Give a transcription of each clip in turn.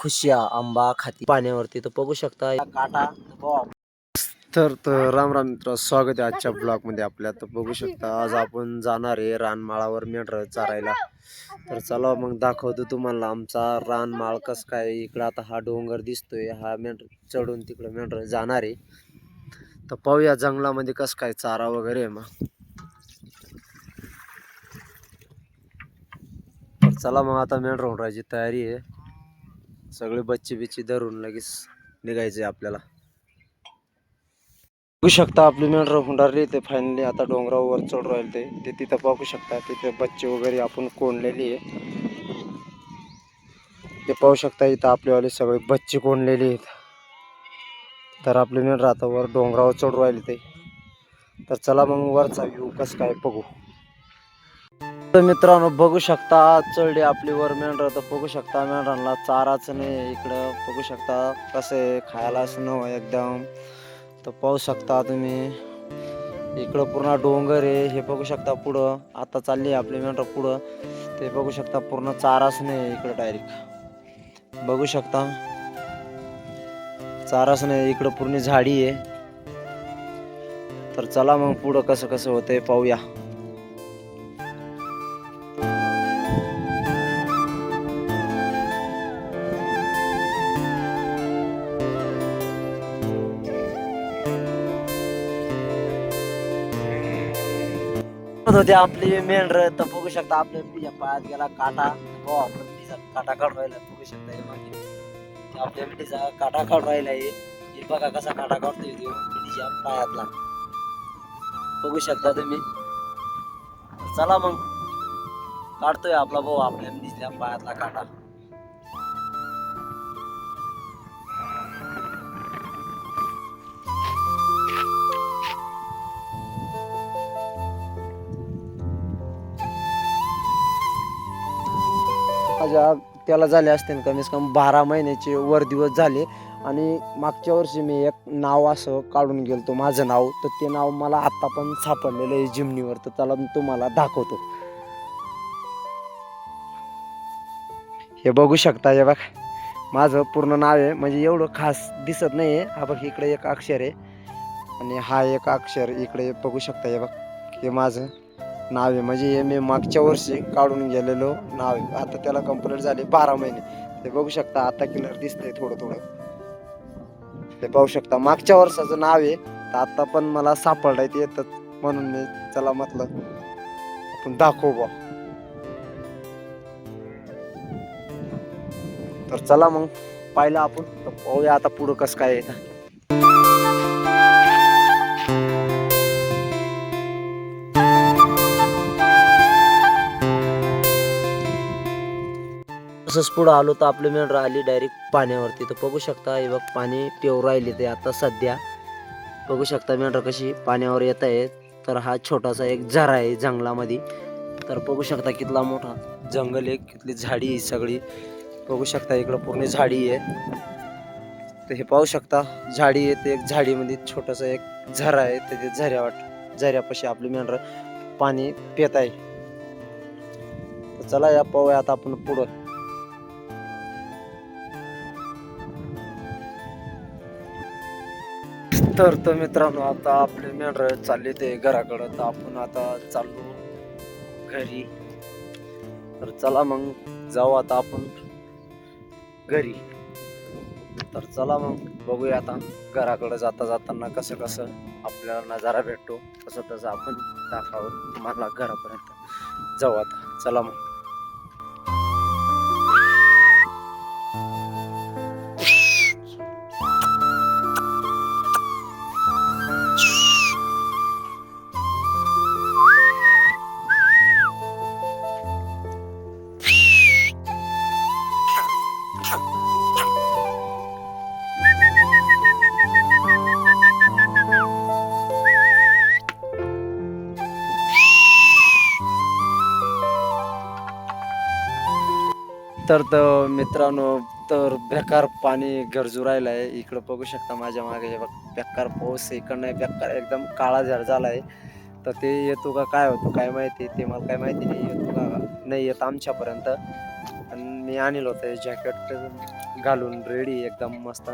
खुशिया आंबा खाती पाण्यावरती. तर बघू शकता काटा. तर राम राम मित्र, स्वागत आहे आजच्या ब्लॉग मध्ये आपल्या. तर बघू शकता आज आपण जाणार आहे रानमाळावर मेंढरं चारायला. तर चला मग दाखवतो तुम्हाला आमचा रानमाळ कस काय. इकडं आता हा डोंगर दिसतोय, हा मेंढर चढून तिकडं मेंढरं जाणार आहे. तर पाहूया जंगलामध्ये कस काय चारा वगैरे आहे. मग तर चला मग आता मेंढर होण्याची तयारी आहे. सगळे बच्चे बिच्चे धरून लगेच निघायचे आपल्याला. बघू शकता आपली मेंढर हुंडारली ते फायनली आता डोंगरावर चढ राहिले ते तिथं बघू शकता. तिथे बच्चे वगैरे आपण कोंडलेली आहे. ते पाहू शकता इथं आपलेवाले सगळे बच्चे कोंडलेले आहेत. तर आपली मेंढर आता वर डोंगरावर चढ राहिले ते. तर चला मग वरचा व्ह्यू कसं काय बघू. तर मित्रांनो बघू शकता चढली आपली वर मेंढर. तर बघू शकता मेंढरांना चाराच नाही. इकडं बघू शकता कसं आहे, खायला असं एकदम. तर पाहू शकता तुम्ही इकडं पूर्ण डोंगर आहे. हे बघू शकता पुढं आता चालली आपली मेंढर पुढं. ते बघू शकता पूर्ण चाराच नाही इकडं. डायरेक्ट बघू शकता चाराच नाही इकडं, पूर्ण झाडी आहे. तर चला मग पुढं कसं कसं होतंय पाहूया. होते आपली मेंढर. तर बघू शकता आपल्या मेंढीच्या पायात गेला काटा. हो आपल्या मेंढीचा काटा काढून राहिला. बघू शकता हे मागे आपल्या मेंढीचा काटा काढून राहिला. हे बघा कसा काटा काढतोय मेंढीच्या पायातला. बघू शकता तुम्ही. चला मग काढतोय आपला भाऊ आपल्या मेंढीच्या पायातला काटा. माझ्या त्याला झाले असते कमीत कमी 12 महिन्याचे वर दिवस झाले. आणि मागच्या वर्षी मी एक नाव असं काढून गेलतो माझं नाव. तर ते नाव मला आत्ता पण सापडलेलं आहे जिमनीवर. तर त्याला मी तुम्हाला दाखवतो. हे बघू शकता. हे बघ माझं पूर्ण नाव आहे. म्हणजे एवढं खास दिसत नाही आहे. हा बघ इकडे एक अक्षर आहे आणि हा एक अक्षर इकडे बघू शकता. हे बघ हे माझं नाव आहे. म्हणजे हे मी मागच्या वर्षी काढून गेलेलो नाव आहे. आता त्याला कंप्लीट झाले 12 महिने. ते बघू शकता आता क्लिअर दिसतंय थोडं थोडं. ते पाहू शकता मागच्या वर्षाचं नाव आहे. तर आता पण मला सापडलंय ते येतात म्हणून मी चला म्हटलं आपण दाखवू बा. तर चला मग पाहिलं आपण. तर पाहूया आता पुढं कसं काय आहे. तसंच पुढं आलो तर आपली मेंढर आली डायरेक्ट पाण्यावरती. तर बघू शकता हे बघ पाणी पिऊ राहिले ते आता सध्या. बघू शकता मेंढर कशी पाण्यावर येत आहे. तर हा छोटासा एक झरा आहे जंगलामध्ये. तर बघू शकता कितला मोठा जंगल आहे, कितली झाडी आहे सगळी. बघू शकता इकडं पूर्ण झाडी आहे. तर हे पाहू शकता झाडी आहे. ते एक झाडीमध्ये छोटासा एक झरा आहे. तर ते झऱ्यापाशी आपली मेंढर पाणी पित आहे. तर चला या पाहूया आता आपण पुढं. तर मित्रांनो आता आपले मेंढर चालले ते घराकडं. तर आपण आता चाललो घरी. तर चला मग जाऊ आता आपण घरी. तर चला मग बघूया आता घराकडं जाता जाताना कसं कसं आपल्याला नजारा भेटतो. तसं तसं आपण दाखवत तुम्हाला घरापर्यंत जाऊ आता. चला मग. तर मित्रांनो तर बेकार पाणी गरजू राहिलं आहे. इकडं बघू शकता माझ्या मागे बघ बेकार पाऊस. इकडं नाही बेकार एकदम काळा झर झाला आहे. तर ते येतो का काय होतो काय माहिती. ते मला काय माहिती नाही येतो का नाही येत आमच्यापर्यंत. आणि मी आणलं होतं जॅकेट घालून रेडी एकदम मस्त.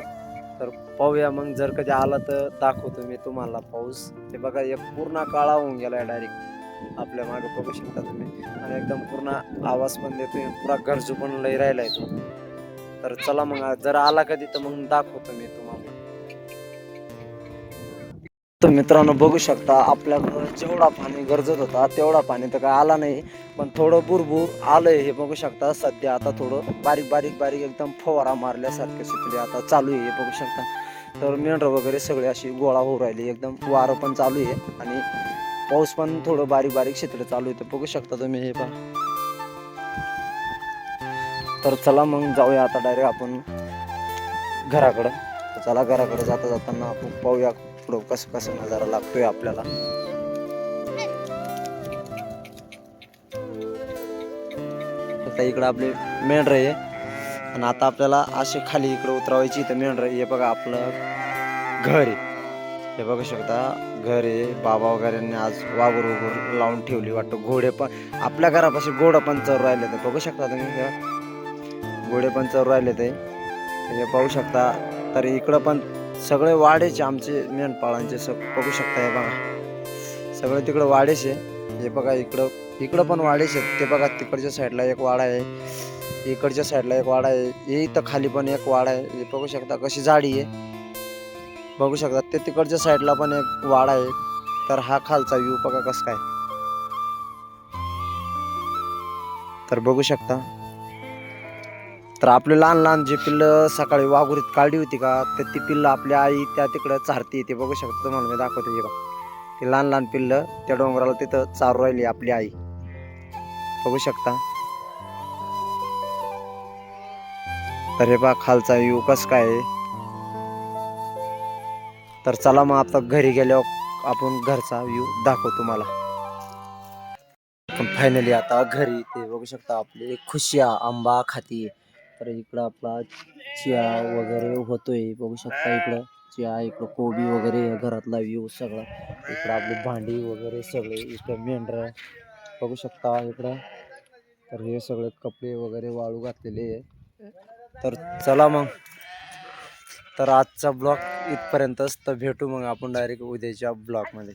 तर पाहूया मग, जर कधी आला तर दाखवतो मी तुम्हाला पाऊस. ते बघा एक पूर्ण काळा होऊन गेलाय डायरेक्ट, आपल्या मागे बघू शकता तुम्ही. आणि एकदम पूर्ण आवाज पण देतोय, पुरा गरजू पण लय राहिलाय तो. तर चला मग, जर आला कधी तर मग दाखवतो मी तुम्हाला. तर मित्रांनो बघू शकता, आपल्याकडं जेवढा पाणी गरजत होता तेवढा पाणी तर काय आला नाही, पण थोडं बुरबुर आलंय. हे बघू शकता सध्या आता थोडं बारीक बारीक बारीक एकदम फवारा मारल्यासारखे शितले आता चालू आहे, हे बघू शकता. तर मेंढरं वगैरे सगळे अशी गोळा होऊ राहिली, एकदम वारं पण चालू आहे आणि पाऊस पण थोडं बारीक बारीक शितळे चालू आहे. तर बघू शकता तुम्ही हे पहा. तर चला मग जाऊया आता डायरेक्ट आपण घराकडं. तर चला घराकडे जाता जाताना आपण पाहूया पुढं कसं कसं नजारा लागतोय आपल्याला. आता इकडं आपले मेंढर आहे आणि आता आपल्याला असे खाली इकडे उतरवायची. तर मेंढर हे बघा आपलं घर आहे, हे बघू शकता घर आहे. बाबा वगैरे आज वाघूर वगैरे लावून ठेवली वाटतं. घोडे पण आपल्या घरापाशी घोडं पण चर राहिले, तर बघू शकता तुम्ही, घोडे पण चर राहिले ते, हे पाहू शकता. तर इकडं पण सगळे वाडेचे आमचे मेंढपाळांचे बघू शकता. हे बघा सगळे तिकडं वाडेचे. हे बघा इकडं इकडं पण वाडेचे आहेत. ते बघा तिकडच्या साईडला एक वाडा आहे, इकडच्या साईडला एक वाडा आहे, हे इथं खाली पण एक वाडा आहे. हे बघू शकता कशी झाडी आहे, बघू शकता. ते तिकडच्या साईडला पण एक वाडा आहे. तर हा खालचा व्ह्यू बघा कसं काय. तर बघू शकता. तर आपले लहान लहान जे पिल्लं सकाळी वाघुरीत काढली होती का, तर ती पिल्लं आपल्या आई त्या तिकडं चारती. ते बघू शकता, तुम्हाला मी दाखवतो. हे बघा ते लहान लहान पिल्लं त्या डोंगराला तिथं चारू राहिली आपली आई, बघू शकता. तर हे बघा खालचा व्ह्यू कसं काय आहे. तर चला मग आता घरी गेल्यावर आपण घरचा व्ह्यू दाखवतो तुम्हाला. पण फायनली आता घरी, ते बघू शकता आपले खुशिया आंबा खाती. तर इकडं आपला चिया वगैरे होतोय, बघू शकता. इकडं चिया, इकडं कोबी वगैरे, घरातला व्ह्यू सगळा. इकडं आपली भांडी वगैरे सगळे, इकडं मेंढरं बघू शकता इकडं. तर हे सगळे कपडे वगैरे वाळू घातलेले आहे. तर चला मग, तर आजचा ब्लॉग इथपर्यंतच. तर भेटू मग आपण डायरेक्ट उद्याच्या ब्लॉगमध्ये.